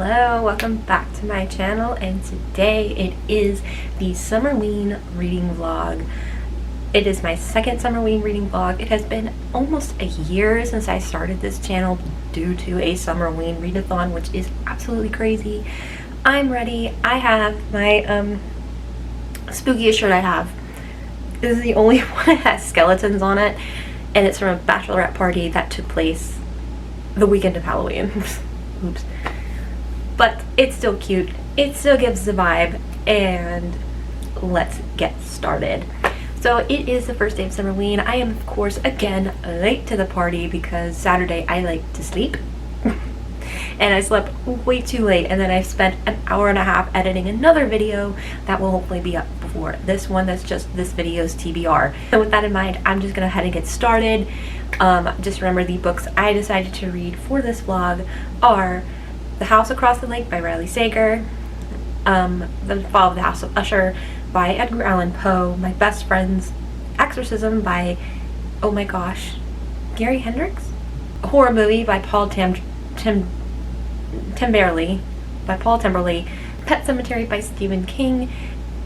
Hello, welcome back to my channel, and today it is the Summerween reading vlog. It is my second Summerween reading vlog. It has been almost a year since I started this channel due to a Summerween readathon, which is absolutely crazy. I'm ready. I have my spookiest shirt I have. This is the only one that has skeletons on it, and it's from a bachelorette party that took place the weekend of Halloween. Oops. But it's still cute. It still gives the vibe, and let's get started. So it is the first day of Summerween. I am, of course, again late to the party because Saturday I like to sleep. And I slept way too late, and then I spent an hour and a half editing another video that will hopefully be up before this one. That's just this video's TBR. So with that in mind, I'm just gonna head and get started. Just remember, the books I decided to read for this vlog are The House Across the Lake by Riley Sager, The Fall of the House of Usher by Edgar Allan Poe, My Best Friend's Exorcism by, oh my gosh, Gary Hendricks? A Horror Movie by Timberley, Pet Sematary by Stephen King,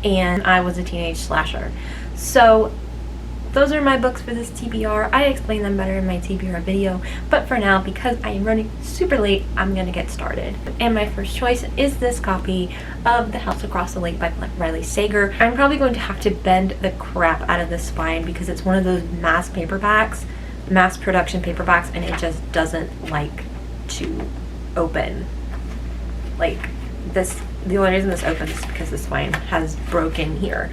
and I Was a Teenage Slasher. So those are my books for this TBR. I explain them better in my TBR video, but for now, because I am running super late, I'm gonna get started. And my first choice is this copy of The House Across the Lake by Riley Sager. I'm probably going to have to bend the crap out of this spine because it's one of those mass production paperbacks, and it just doesn't like to open. Like this, the only reason this opens is because the spine has broken here.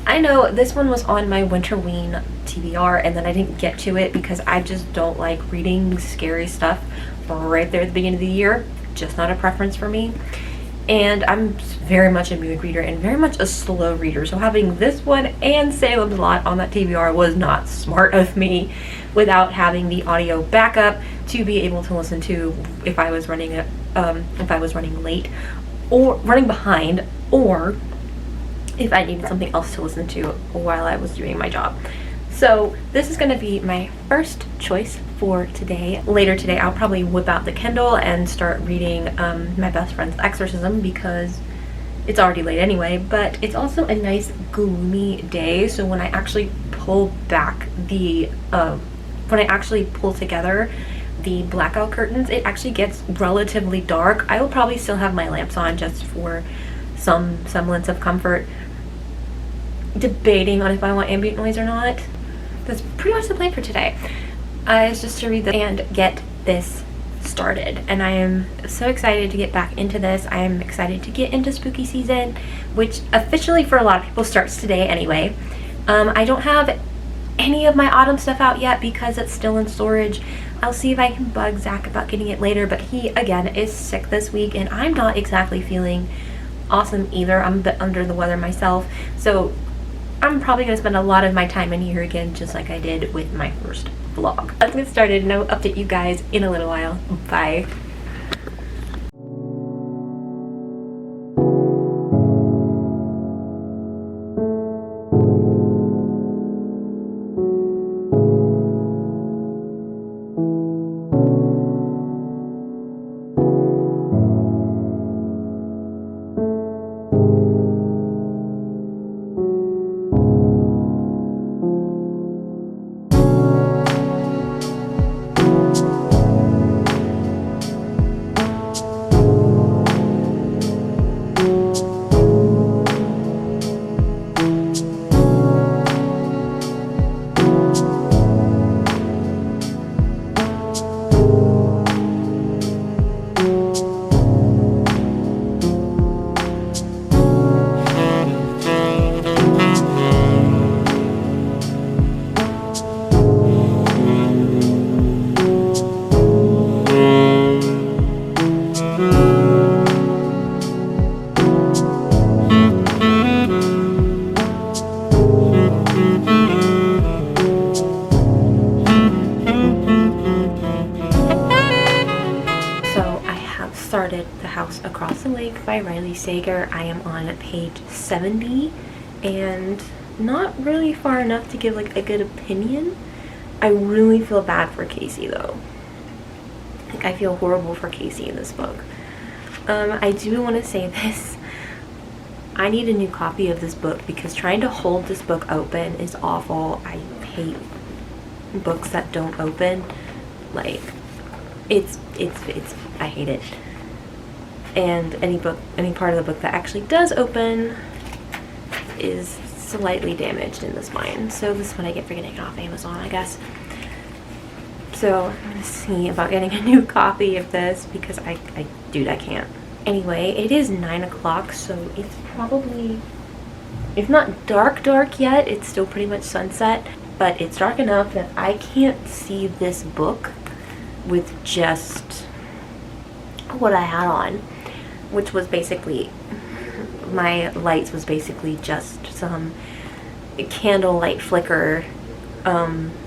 I know this one was on my Winterween TBR, and then I didn't get to it because I just don't like reading scary stuff right there at the beginning of the year. Just not a preference for me. And I'm very much a mood reader and very much a slow reader, so having this one and Salem's Lot on that TBR was not smart of me without having the audio backup to be able to listen to if I was running late or running behind, or if I needed something else to listen to while I was doing my job. So this is going to be my first choice for today. Later today I'll probably whip out the Kindle and start reading My Best Friend's Exorcism because it's already late anyway, but it's also a nice gloomy day, so when I actually pull back the when I actually pull together the blackout curtains, it actually gets relatively dark. I will probably still have my lamps on just for some semblance of comfort. Debating on if I want ambient noise or not. That's pretty much the plan for today. It's just to read this and get this started, and I am so excited to get back into this. I am excited to get into spooky season, which officially for a lot of people starts today anyway. I don't have any of my autumn stuff out yet because it's still in storage. I'll see if I can bug Zach about getting it later, but he again is sick this week, and I'm not exactly feeling awesome either. I'm a bit under the weather myself, so I'm probably going to spend a lot of my time in here again, just like I did with my first vlog. Let's get started, and I'll update you guys in a little while. Bye. Started The House Across the Lake by Riley Sager. I am on page 70 and not really far enough to give like a good opinion. I really feel bad for Casey though. Like I feel horrible for Casey in this book. I do want to say this. I need a new copy of this book because trying to hold this book open is awful. I hate books that don't open. Like, I hate it. And any part of the book that actually does open is slightly damaged in the spine. So this is what I get for getting it off Amazon, I guess. So I'm gonna see about getting a new copy of this because dude, I can't. Anyway, it is 9 o'clock, so it's probably, it's not dark yet, it's still pretty much sunset, but it's dark enough that I can't see this book with just what I had on, which was basically, my lights was basically just some candlelight flicker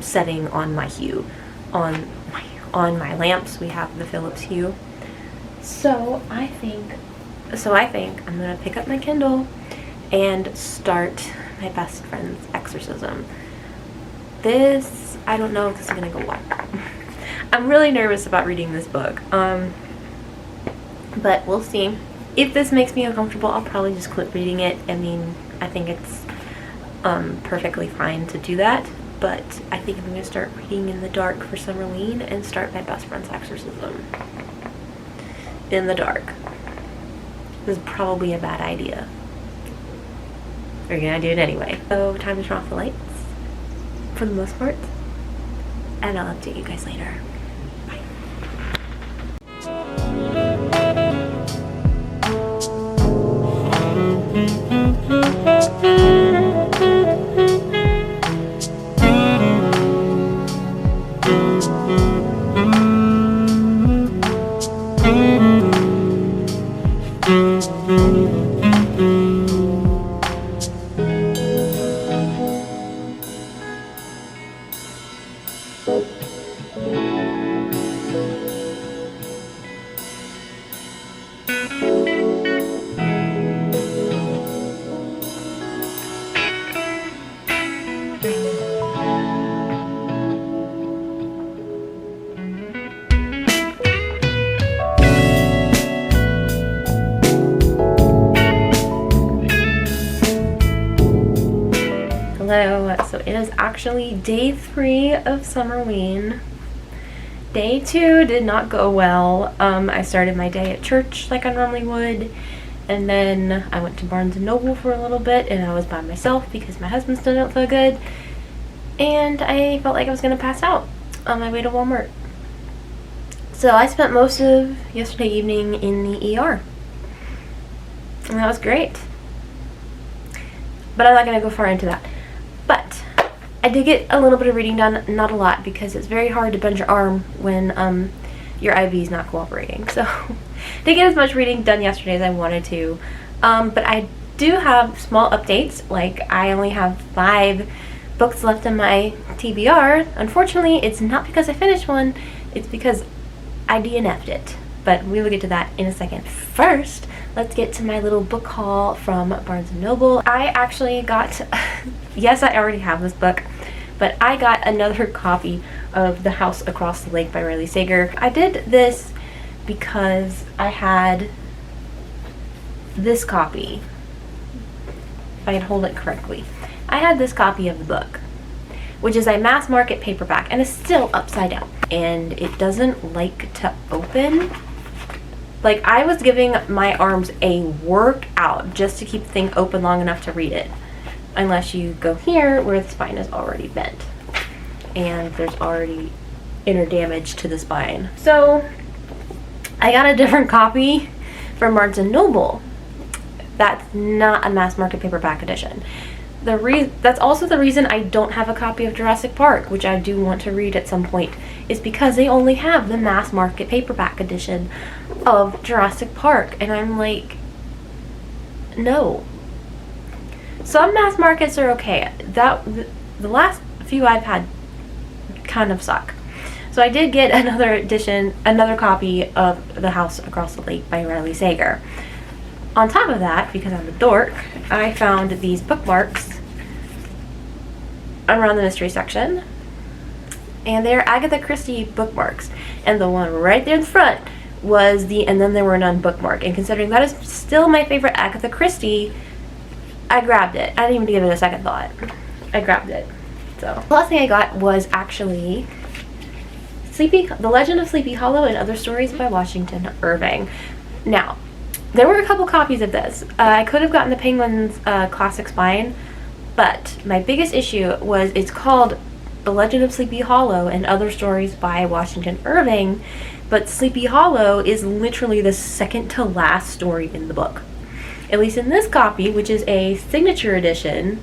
setting on my hue. On my lamps, we have the Philips Hue. So I think I'm gonna pick up my Kindle and start my best friend's exorcism. This, I don't know if this is gonna go well. I'm really nervous about reading this book. But we'll see. If this makes me uncomfortable, I'll probably just quit reading it. I mean, I think it's perfectly fine to do that. But I think I'm gonna start reading in the dark for Summerween and start my best friend's exorcism in the dark. This is probably a bad idea. We're gonna do it anyway. So time to turn off the lights for the most part, and I'll update you guys later. Bye. Hello, so it is actually day 3 of Summerween. Day 2 did not go well. I started my day at church like I normally would, and then I went to Barnes & Noble for a little bit, and I was by myself because my husband still didn't feel good, and I felt like I was going to pass out on my way to Walmart. So I spent most of yesterday evening in the ER, and that was great. But I'm not going to go far into that. But I did get a little bit of reading done, not a lot, because it's very hard to bend your arm when your IV is not cooperating. So didn't get as much reading done yesterday as I wanted to. But I do have small updates. Like, I only have 5 books left in my TBR. Unfortunately, it's not because I finished one, it's because I DNF'd it. But we will get to that in a second. First, let's get to my little book haul from Barnes & Noble. I actually got, yes, I already have this book, but I got another copy of The House Across the Lake by Riley Sager. I did this because I had this copy, if I can hold it correctly. I had this copy of the book, which is a mass market paperback, and it's still upside down, and it doesn't like to open. Like, I was giving my arms a workout just to keep the thing open long enough to read it. Unless you go here where the spine is already bent. And there's already inner damage to the spine. So, I got a different copy from Barnes & Noble. That's not a mass market paperback edition. That's also the reason I don't have a copy of Jurassic Park, which I do want to read at some point, is because they only have the mass market paperback edition of Jurassic Park, and I'm like, no. Some mass markets are okay. The last few I've had kind of suck. So I did get another copy of The House Across the Lake by Riley Sager. On top of that, because I'm a dork, I found these bookmarks around the mystery section, and they're Agatha Christie bookmarks, and the one right there in the front was the And Then There Were None bookmark, and considering that is still my favorite Agatha Christie, I grabbed it. I didn't even give it a second thought. I grabbed it. So the last thing I got was actually The Legend of Sleepy Hollow and Other Stories by Washington Irving. Now, there were a couple copies of this. I could have gotten the Penguin's Classic Spine, but my biggest issue was it's called The Legend of Sleepy Hollow and Other Stories by Washington Irving, but Sleepy Hollow is literally the second to last story in the book. At least in this copy, which is a signature edition,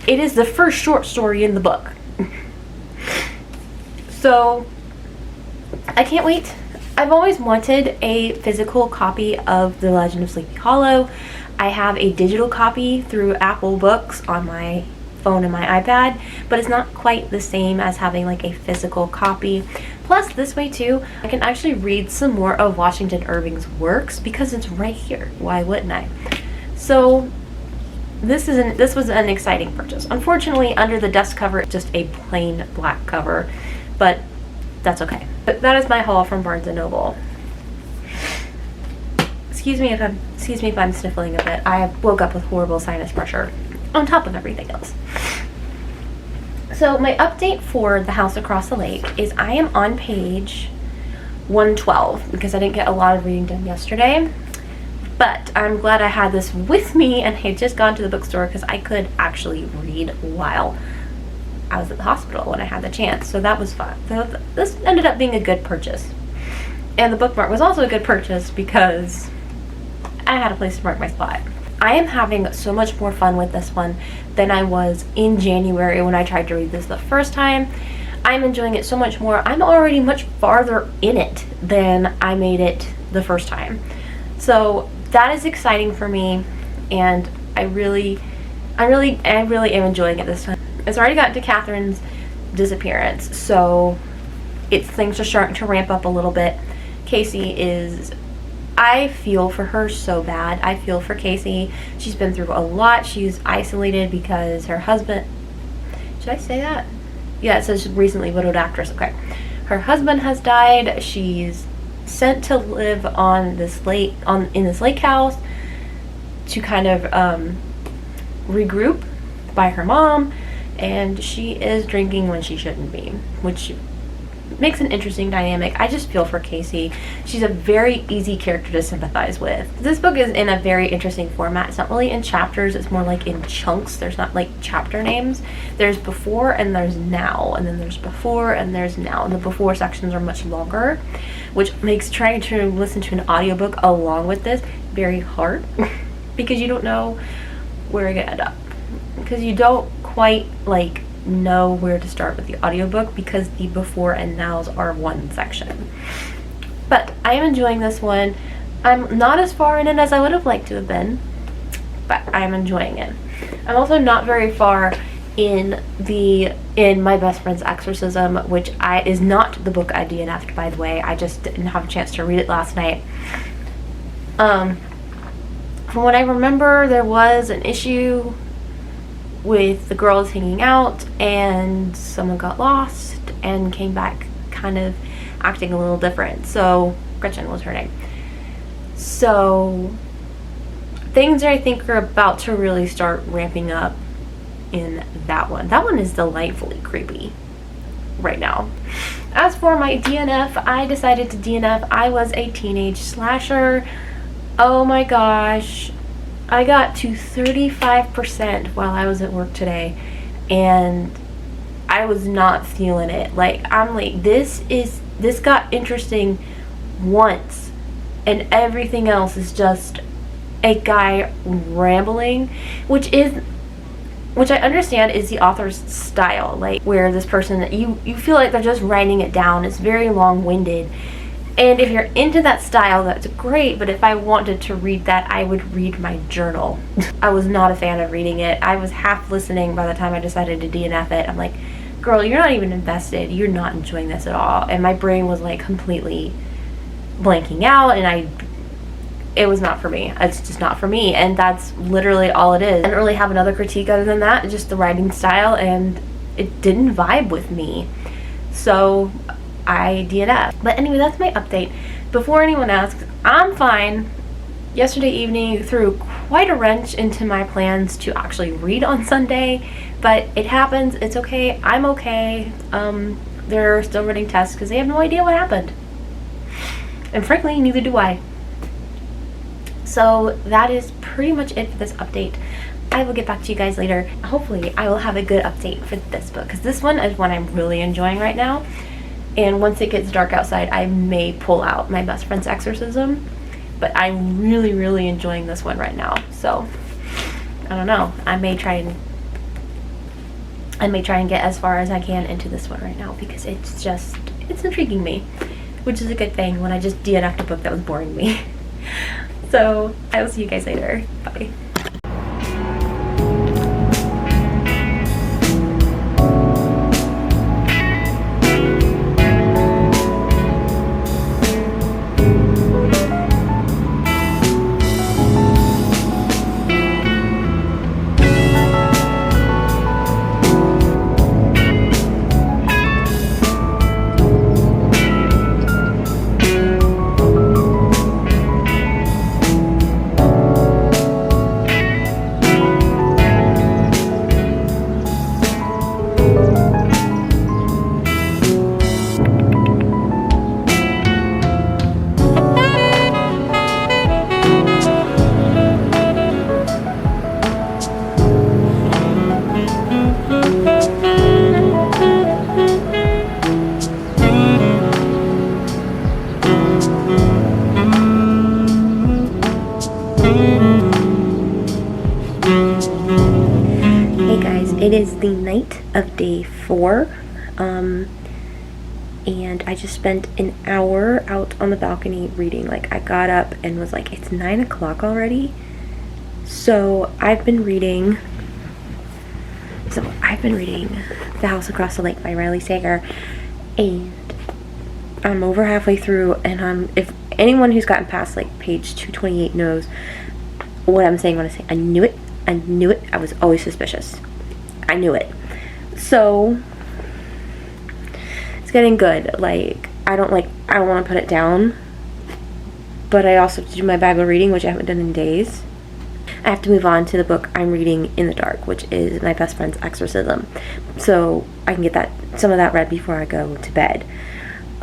it is the first short story in the book. So, I can't wait. I've always wanted a physical copy of The Legend of Sleepy Hollow. I have a digital copy through Apple Books on my phone and my iPad, but it's not quite the same as having like a physical copy. Plus, this way too, I can actually read some more of Washington Irving's works because it's right here. Why wouldn't I? So, this was an exciting purchase. Unfortunately, under the dust cover, it's just a plain black cover, but that's okay. But that is my haul from Barnes & Noble. Excuse me if I'm sniffling a bit. I woke up with horrible sinus pressure on top of everything else. So my update for The House Across the Lake is I am on page 112 because I didn't get a lot of reading done yesterday. But I'm glad I had this with me and I had just gone to the bookstore because I could actually read while I was at the hospital when I had the chance. So that was fun. So this ended up being a good purchase. And the bookmark was also a good purchase because I had a place to mark my spot. I am having so much more fun with this one than I was in January when I tried to read this the first time. I'm enjoying it so much more. I'm already much farther in it than I made it the first time. So that is exciting for me, and I really am enjoying it this time. It's already gotten to Catherine's disappearance, so things are starting to ramp up a little bit. I feel for her so bad. I feel for Casey. She's been through a lot. She's isolated because her husband, should I say that? Yeah, it says recently widowed actress. Okay. Her husband has died. She's sent to live on this lake, in this lake house to kind of regroup by her mom, and she is drinking when she shouldn't be, which makes an interesting dynamic. I just feel for Casey. She's a very easy character to sympathize with. This book is in a very interesting format. It's not really in chapters, it's more like in chunks. There's not like chapter names. There's before and there's now, and then there's before and there's now. And the before sections are much longer, which makes trying to listen to an audiobook along with this very hard because you don't know where you're gonna end up. Because you don't quite like know where to start with the audiobook because the before and nows are one section. But I am enjoying this one. I'm not as far in it as I would have liked to have been, but I am enjoying it. I'm also not very far in My Best Friend's Exorcism, which is not the book I DNF'd, by the way. I just didn't have a chance to read it last night. From what I remember, there was an issue with the girls hanging out and someone got lost and came back kind of acting a little different. So Gretchen was her name. So things I think are about to really start ramping up in that one. That one is delightfully creepy right now. As for my DNF, I decided to DNF. I was a teenage slasher. Oh my gosh. I got to 35% while I was at work today, and I was not feeling it. Like, I'm like, this got interesting once, and everything else is just a guy rambling, which I understand is the author's style, like where this person, you feel like they're just writing it down. It's very long-winded. And if you're into that style, that's great, but if I wanted to read that, I would read my journal. I was not a fan of reading it. I was half listening by the time I decided to DNF it. I'm like, girl, you're not even invested. You're not enjoying this at all. And my brain was like completely blanking out, and it was not for me. It's just not for me, and that's literally all it is. I don't really have another critique other than that, just the writing style, and it didn't vibe with me. So I DNF. But anyway, that's my update. before anyone asks, I'm fine. Yesterday evening threw quite a wrench into my plans to actually read on Sunday, but it happens. It's okay. I'm okay. They're still running tests because they have no idea what happened. And frankly, neither do I. So that is pretty much it for this update. I will get back to you guys later. Hopefully, I will have a good update for this book, because this one is one I'm really enjoying right now. And once it gets dark outside, I may pull out my best friend's exorcism. But I'm really, really enjoying this one right now. So, I don't know. I may try and get as far as I can into this one right now, because it's intriguing me, which is a good thing when I just DNF'd a book that was boring me. So, I will see you guys later. Bye. It is the night of day 4, and I just spent an hour out on the balcony reading. Like, I got up and was like, it's 9 o'clock already. So I've been reading The House Across the Lake by Riley Sager, and I'm over halfway through, and if anyone who's gotten past like page 228 knows what I'm saying when I say I knew it, I was always suspicious. I knew it. So it's getting good. Like, I don't want to put it down, but I also have to do my Bible reading, which I haven't done in days. I have to move on to the book I'm reading in the dark, which is my best friend's exorcism, so I can get some of that read before I go to bed.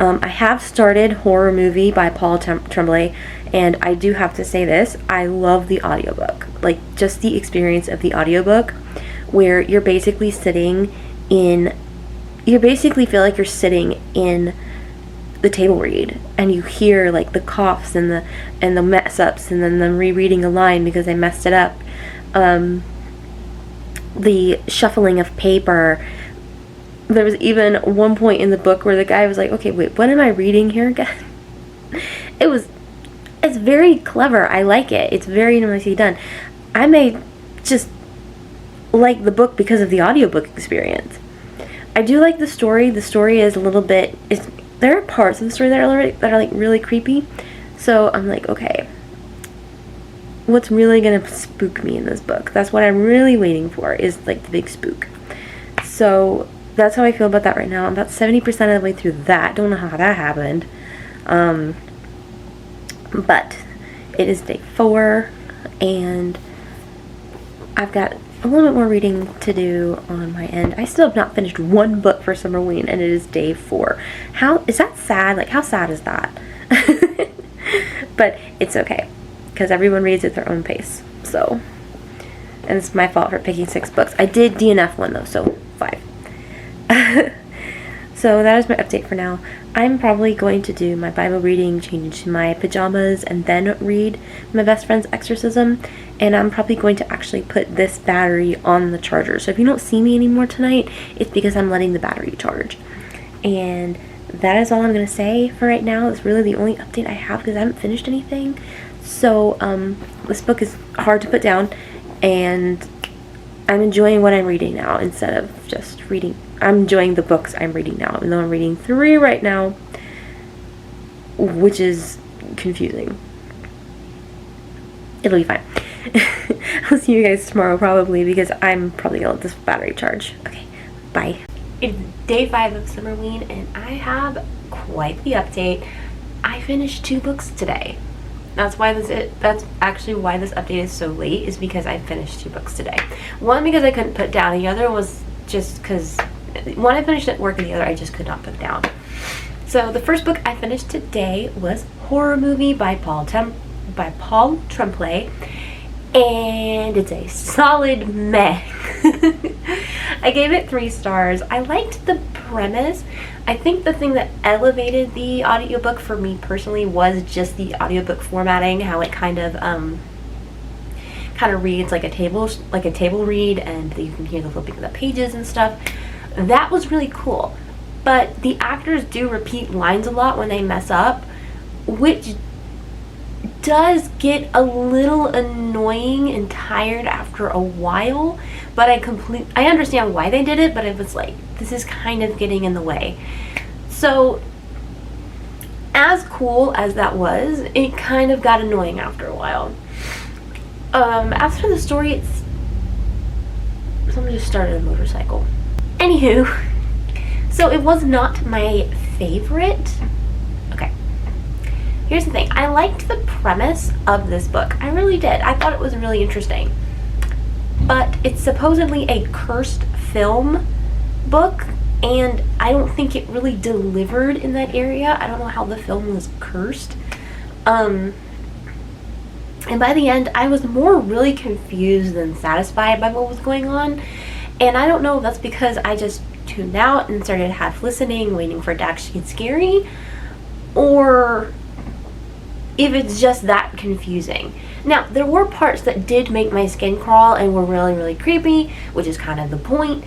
I have started Horror Movie by Paul Tremblay, and I do have to say this, I love the audiobook. Like, just the experience of the audiobook, where you basically feel like you're sitting in the table read, and you hear like the coughs and the mess ups, and then them rereading a line because they messed it up, the shuffling of paper. There was even one point in the book where the guy was like, okay, wait, what am I reading here again? It's very clever. I like it. It's very nicely done. I may just like the book because of the audiobook experience. I do like the story. The story is a little bit, there are parts of the story that are like really creepy. So I'm like, okay, what's really gonna spook me in this book? That's what I'm really waiting for, is like the big spook. So that's how I feel about that right now. I'm about 70% of the way through that. Don't know how that happened. But it is day 4, and I've got a little bit more reading to do on my end. I still have not finished one book for Summerween, and it is day 4. How is that sad? Like, how sad is that? But it's okay, because everyone reads at their own pace. So, and it's my fault for picking 6 books. I did DNF one though, so 5. So that is my update for now. I'm probably going to do my Bible reading, change into my pajamas, and then read my best friend's exorcism. And I'm probably going to actually put this battery on the charger. So if you don't see me anymore tonight, it's because I'm letting the battery charge. And that is all I'm going to say for right now. It's really the only update I have because I haven't finished anything. So this book is hard to put down, and I'm enjoying what I'm reading now instead of just reading. I'm enjoying the books I'm reading now, even though I'm reading 3 right now, which is confusing. It'll be fine. I'll see you guys tomorrow probably, because I'm probably gonna let this battery charge. Okay, bye. It's day 5 of Summerween, and I have quite the update. I finished 2 books today. That's actually why this update is so late, is because I finished 2 books today. One because I couldn't put down, the other was just because one I finished at work and the other I just could not put down. So the first book I finished today was Horror Movie by Paul Tremblay, and it's a solid meh. I gave it 3 stars. I liked the premise. I think the thing that elevated the audiobook for me personally was just the audiobook formatting, how it kind of reads like a table read, and you can hear the flipping of the pages and stuff. That was really cool. But the actors do repeat lines a lot when they mess up, which does get a little annoying and tired after a while. But I understand why they did it, but it was like, this is kind of getting in the way. So as cool as that was, it kind of got annoying after a while. As for the story, someone just started a motorcycle. Anywho, so it was not my favorite. Okay, here's the thing. I liked the premise of this book. I really did. I thought it was really interesting. But it's supposedly a cursed film book, and I don't think it really delivered in that area. I don't know how the film was cursed. And by the end, I was more really confused than satisfied by what was going on. And I don't know if that's because I just tuned out and started half listening, waiting for it to actually get scary, or if it's just that confusing. Now, there were parts that did make my skin crawl and were really, really creepy, which is kind of the point.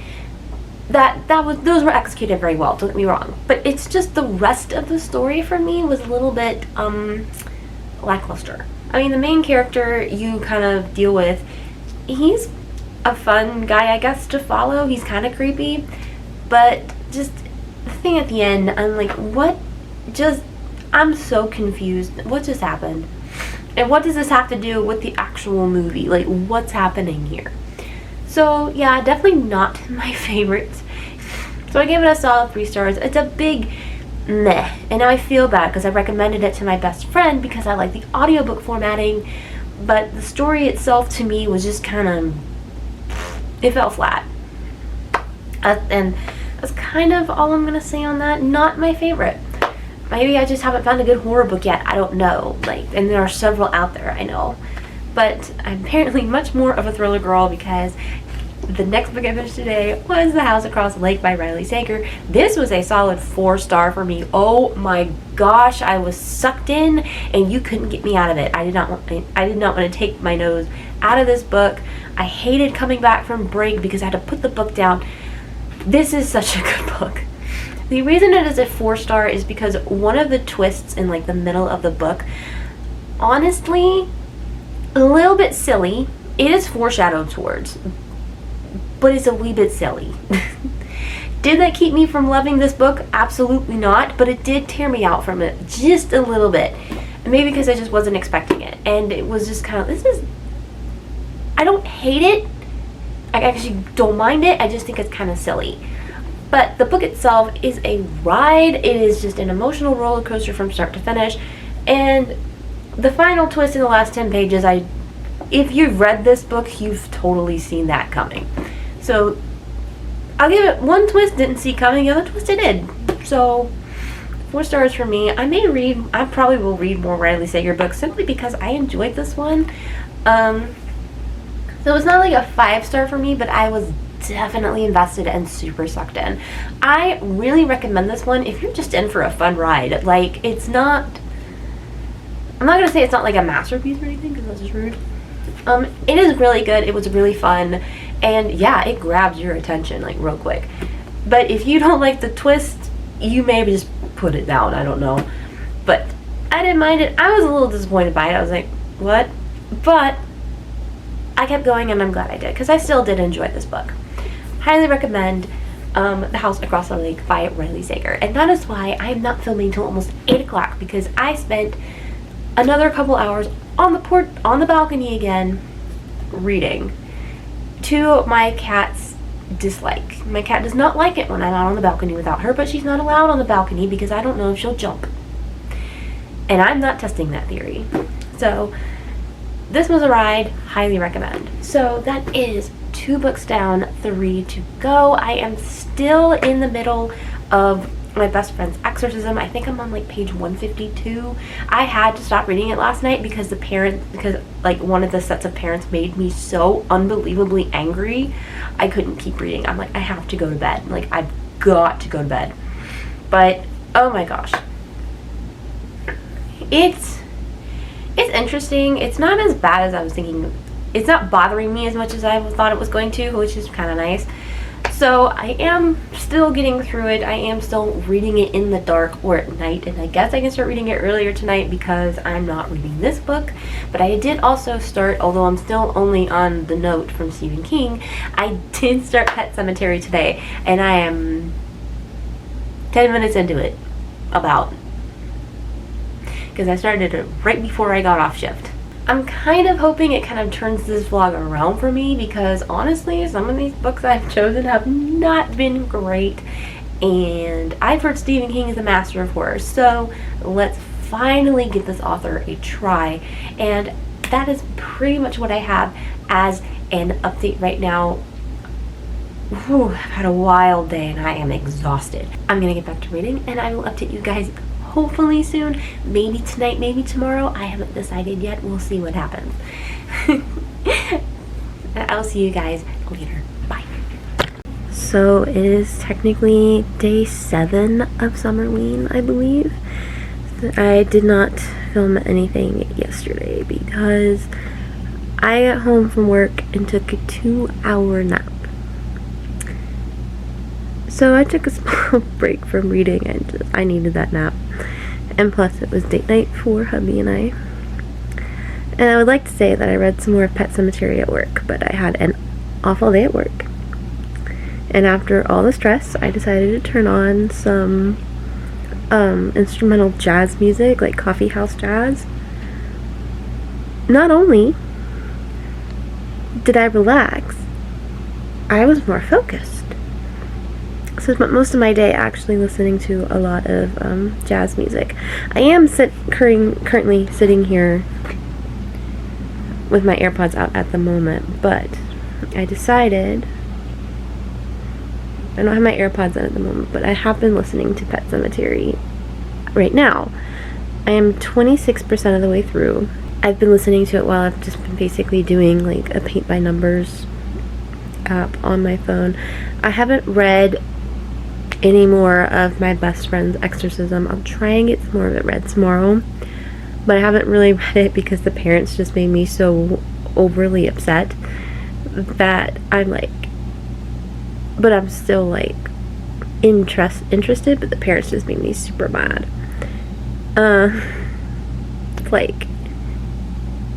Those were executed very well, don't get me wrong. But it's just the rest of the story for me was a little bit lackluster. I mean, the main character you kind of deal with, he's a fun guy, I guess, to follow. He's kind of creepy. But just the thing at the end, I'm like, I'm so confused. What just happened? And what does this have to do with the actual movie? Like, what's happening here? So, yeah, definitely not my favorite. So I gave it a solid 3 stars. It's a big meh. And now I feel bad because I recommended it to my best friend because I like the audiobook formatting. But the story itself to me was just kind of, it fell flat. And that's kind of all I'm going to say on that. Not my favorite. Maybe I just haven't found a good horror book yet. I don't know. And there are several out there, I know. But I'm apparently much more of a thriller girl because the next book I finished today was The House Across the Lake by Riley Sager. This was a solid 4-star for me. Oh my gosh, I was sucked in and you couldn't get me out of it. I did not want to take my nose out of this book. I hated coming back from break because I had to put the book down. This is such a good book. The reason it is a 4-star is because one of the twists in the middle of the book, honestly, a little bit silly. It is foreshadowed towards, but it's a wee bit silly. Did that keep me from loving this book? Absolutely not, but it did tear me out from it just a little bit. Maybe because I just wasn't expecting it, and it was just kind of, I don't hate it. I actually don't mind it. I just think it's kind of silly. But the book itself is a ride. It is just an emotional roller coaster from start to finish. And the final twist in the last 10 pages, if you've read this book, you've totally seen that coming. So I'll give it 1 twist didn't see coming, the other twist I did. So 4 stars for me. I probably will read more Riley Sager books simply because I enjoyed this one. So it's not like a 5-star for me, but I was definitely invested and super sucked in. I really recommend this one if you're just in for a fun ride. It's not, I'm not going to say it's not like a masterpiece or anything because that's just rude. It is really good. It was really fun. And yeah, it grabs your attention real quick. But if you don't like the twist, you maybe just put it down. I don't know. But I didn't mind it. I was a little disappointed by it. I was like, what? But I kept going and I'm glad I did because I still did enjoy this book. Highly recommend The House Across the Lake by Riley Sager. And that is why I'm not filming until almost 8 o'clock because I spent another couple hours on the balcony again reading to my cat's dislike. My cat does not like it when I'm out on the balcony without her, but she's not allowed on the balcony because I don't know if she'll jump. And I'm not testing that theory. So this was a ride, highly recommend. So that is 2 books down, 3 to go. I am still in the middle of my best friend's exorcism. I think I'm on like page 152. I had to stop reading it last night because like one of the sets of parents made me so unbelievably angry. I couldn't keep reading. I'm like, I have to go to bed. Like, I've got to go to bed. But oh my gosh, it's interesting. It's not as bad as I was thinking. It's not bothering me as much as I thought it was going to, which is kind of nice. So I am still getting through it. I am still reading it in the dark or at night, and I guess I can start reading it earlier tonight because I'm not reading this book. But I did also start, although I'm still only on the note from Stephen King, I did start Pet Sematary today, and I am 10 minutes into it, about. Because I started it right before I got off shift. I'm kind of hoping it kind of turns this vlog around for me because honestly, some of these books I've chosen have not been great. And I've heard Stephen King is a master of horror, so let's finally give this author a try. And that is pretty much what I have as an update right now. Whew, I've had a wild day and I am exhausted. I'm gonna get back to reading and I will update you guys hopefully soon, maybe tonight, maybe tomorrow. I haven't decided yet. We'll see what happens. I'll see you guys later. Bye. So it is technically day 7 of Summerween, I believe. I did not film anything yesterday because I got home from work and took a 2-hour nap. So I took a small break from reading and I needed that nap. And plus it was date night for hubby and I. And I would like to say that I read some more of Pet Sematary at work, but I had an awful day at work. And after all the stress, I decided to turn on some instrumental jazz music, like coffee house jazz. Not only did I relax, I was more focused. So I spent most of my day actually listening to a lot of jazz music. I am currently sitting here with my AirPods out at the moment, but I decided, I don't have my AirPods in at the moment, but I have been listening to Pet Sematary right now. I am 26% of the way through. I've been listening to it while I've just been basically doing like a paint by numbers app on my phone. I haven't read any more of my best friend's exorcism. I'll try and get some more of it read tomorrow, but I haven't really read it because the parents just made me so overly upset that I'm like, but I'm still like interested, but the parents just made me super mad. Like,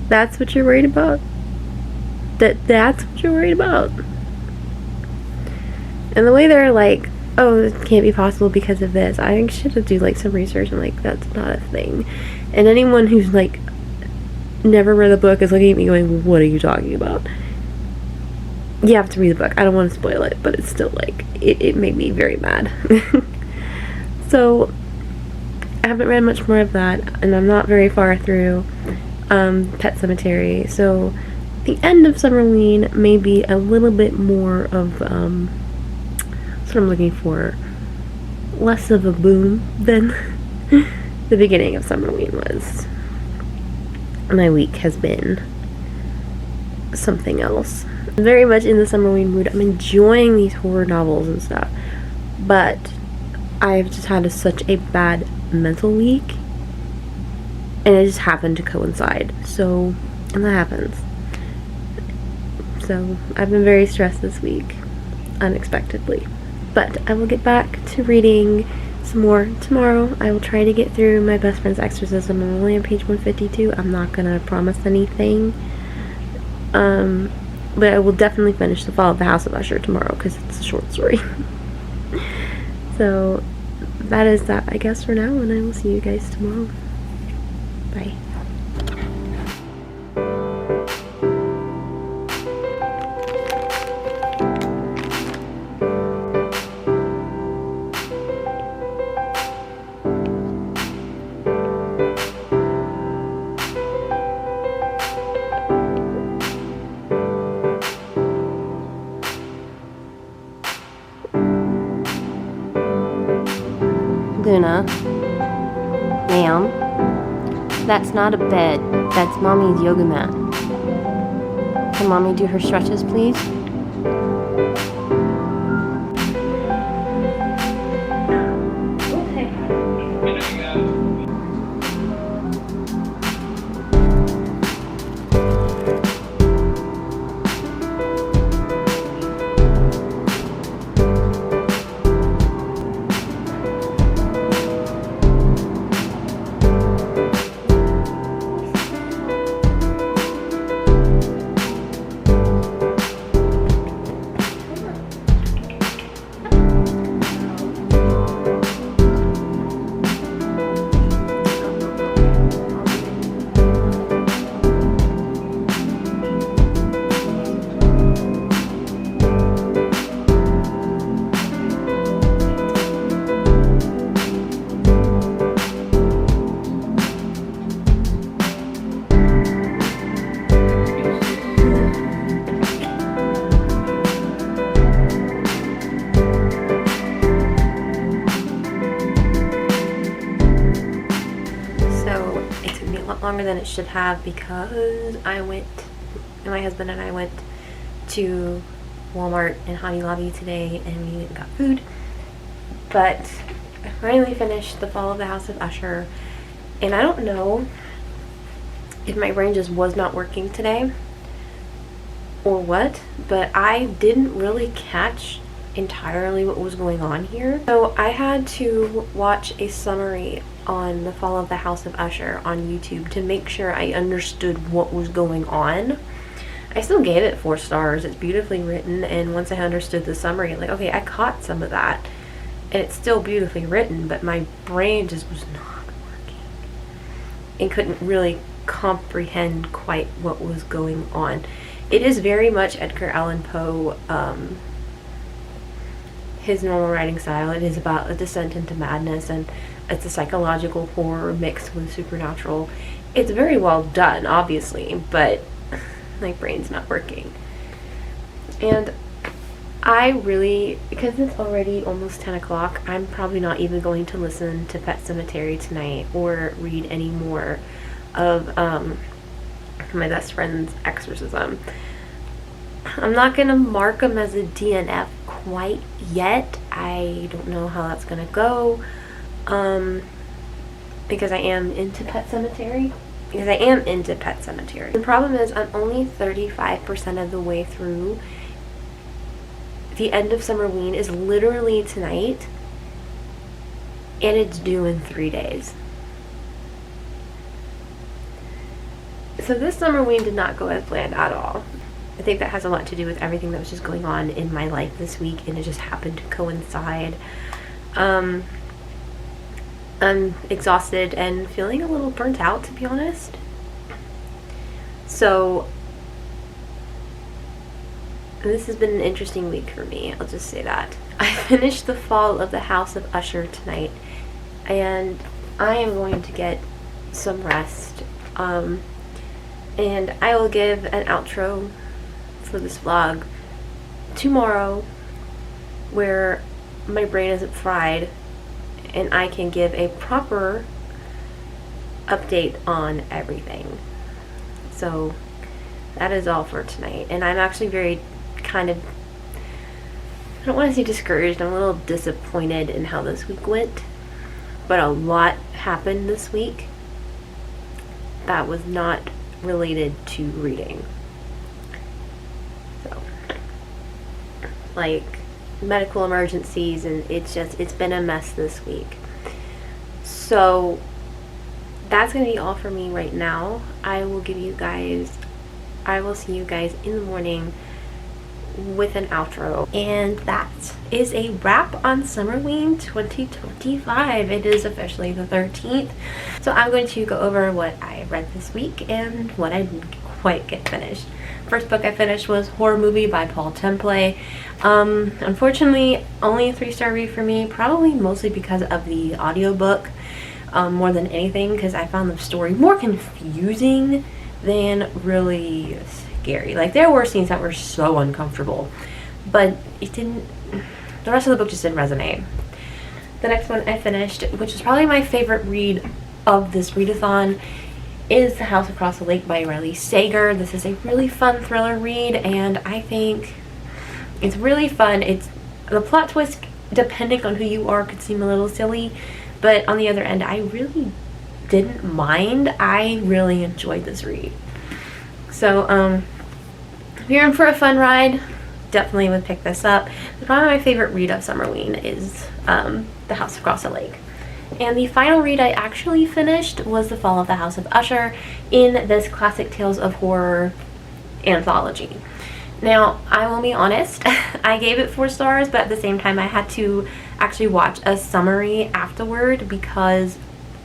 that's what you're worried about? That's what you're worried about? And the way they're like, oh, it can't be possible because of this. I should have do like some research and like, that's not a thing. And anyone who's like never read the book is looking at me going, what are you talking about? You have to read the book. I don't want to spoil it, but it's still like, it made me very mad. So I haven't read much more of that, and I'm not very far through Pet Sematary. So the end of Summerween may be a little bit more of that's what I'm looking for, less of a boom than the beginning of Summerween was. My week has been something else. I'm very much in the Summerween mood. I'm enjoying these horror novels and stuff, but I've just had such a bad mental week, and it just happened to coincide. So, and that happens. So I've been very stressed this week, unexpectedly. But I will get back to reading some more tomorrow. I will try to get through my best friend's exorcism. I'm only on page 152. I'm not gonna promise anything. But I will definitely finish The Fall of the House of Usher tomorrow because it's a short story. So that is that, I guess, for now, and I will see you guys tomorrow. Bye. Luna. Ma'am, that's not a bed. That's Mommy's yoga mat. Can Mommy do her stretches, please? Longer than it should have because my husband and I went to Walmart and Hobby Lobby today and we got food. But I finally finished The Fall of the House of Usher, and I don't know if my brain just was not working today or what, but I didn't really catch entirely what was going on here. So I had to watch a summary on The Fall of the House of Usher on YouTube to make sure I understood what was going on. I still gave it 4 stars. It's beautifully written, and once I understood the summary, like, okay, I caught some of that, and it's still beautifully written, but my brain just was not working and couldn't really comprehend quite what was going on. It is very much Edgar Allan Poe, his normal writing style. It is about a descent into madness, and it's a psychological horror mixed with supernatural. It's very well done, obviously, but my brain's not working. And I really, because it's already almost 10 o'clock, I'm probably not even going to listen to Pet Sematary tonight or read any more of my best friend's exorcism. I'm not going to mark them as a DNF quite yet. I don't know how that's going to go. Because I am into Pet Sematary. The problem is I'm only 35% of the way through. The end of Summerween is literally tonight, and it's due in 3 days. So this Summerween did not go as planned at all. I think that has a lot to do with everything that was just going on in my life this week, and it just happened to coincide. I'm exhausted and feeling a little burnt out, to be honest. So this has been an interesting week for me, I'll just say that. I finished The Fall of the House of Usher tonight, and I am going to get some rest. And I will give an outro for this vlog tomorrow where my brain isn't fried and I can give a proper update on everything. So that is all for tonight. And I'm actually very kind of, I don't want to say discouraged, I'm a little disappointed in how this week went. But a lot happened this week that was not related to reading. So, like medical emergencies, and it's been a mess this week. So that's gonna be all for me right now. I will see you guys in the morning with an outro. And that is a wrap on Summerween 2025. It is officially the 13th. So I'm going to go over what I read this week and what I didn't quite get finished. First book I finished was Horror Movie by Paul Temple. Unfortunately, only a 3-star read for me, probably mostly because of the audiobook, more than anything, because I found the story more confusing than really scary. Like, there were scenes that were so uncomfortable, but the rest of the book just didn't resonate. the next one I finished, which is probably my favorite read of this readathon, is The House Across the Lake by Riley Sager. This is a really fun thriller read, and I think it's really fun. The plot twist, depending on who you are, could seem a little silly, but on the other end, I really didn't mind. I really enjoyed this read. So, if you're in for a fun ride, definitely would pick this up. Probably my favorite read of Summerween is The House Across the Lake. And the final read I actually finished was The Fall of the House of Usher in this Classic Tales of Horror anthology. Now, I will be honest, I gave it 4 stars, but at the same time I had to actually watch a summary afterward because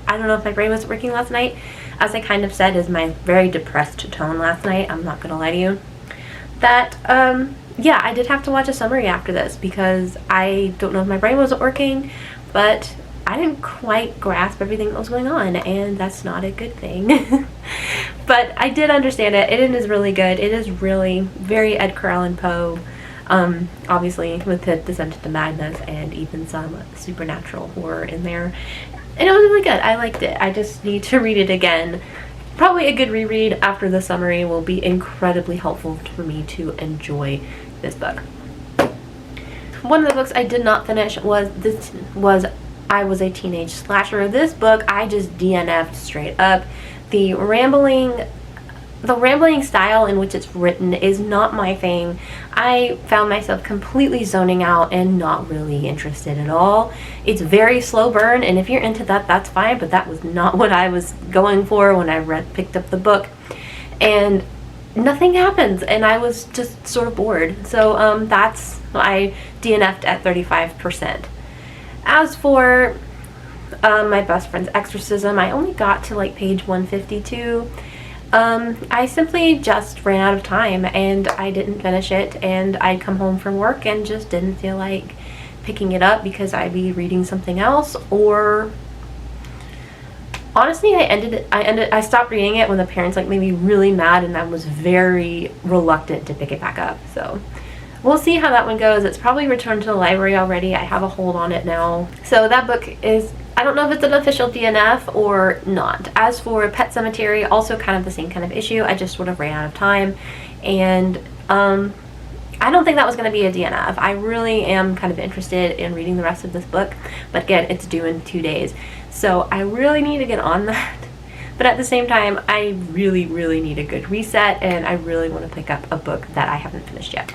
I don't know if my brain was working last night. As I kind of said, is my very depressed tone last night, I'm not gonna lie to you. That, yeah, I did have to watch a summary after this because I don't know if my brain wasn't working, but I didn't quite grasp everything that was going on, and that's not a good thing. But I did understand it. It is really good. It is really very Edgar Allan Poe, obviously with the Descent into Madness and even some supernatural horror in there. And it was really good. I liked it. I just need to read it again. Probably a good reread after the summary will be incredibly helpful for me to enjoy this book. One of the books I did not finish was I Was a Teenage Slasher. This book I just DNF'd straight up. The rambling style in which it's written is not my thing. I found myself completely zoning out and not really interested at all. It's very slow burn, and if you're into that, that's fine, but that was not what I was going for when I picked up the book. And nothing happens, and I was just sort of bored. So I DNF'd at 35%. As for my best friend's exorcism, I only got to like page 152. I simply just ran out of time and I didn't finish it, and I'd come home from work and just didn't feel like picking it up because I'd be reading something else, or honestly I stopped reading it when the parents like made me really mad, and I was very reluctant to pick it back up. So we'll see how that one goes. It's probably returned to the library already. I have a hold on it now. So that book is, I don't know if it's an official DNF or not. As for Pet Sematary, also kind of the same kind of issue. I just sort of ran out of time, and I don't think that was going to be a DNF. I really am kind of interested in reading the rest of this book, but again, it's due in 2 days. So I really need to get on that. But at the same time, I really, really need a good reset, and I really want to pick up a book that I haven't finished yet.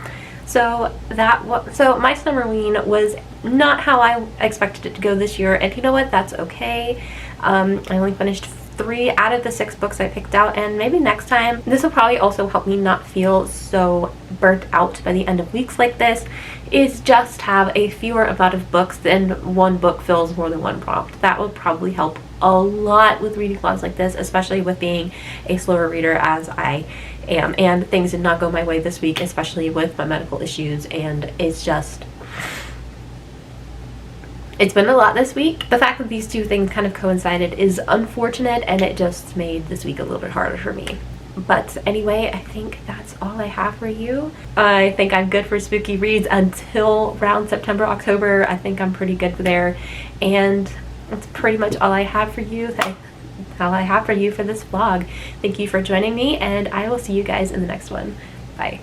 So my Summerween was not how I expected it to go this year, and you know what? That's okay. I only finished 3 out of the 6 books I picked out, and maybe next time, this will probably also help me not feel so burnt out by the end of weeks like this, is just have a fewer amount of books than one book fills more than one prompt. That will probably help a lot with reading vlogs like this, especially with being a slower reader as I am, and things did not go my way this week, especially with my medical issues, and it's been a lot this week. The fact that these 2 things kind of coincided is unfortunate, and it just made this week a little bit harder for me. But anyway, I think that's all I have for you. I think I'm good for spooky reads until around September, October. I think I'm pretty good there, and that's pretty much all I have for you. All I have for you for this vlog. Thank you for joining me, and I will see you guys in the next one. Bye.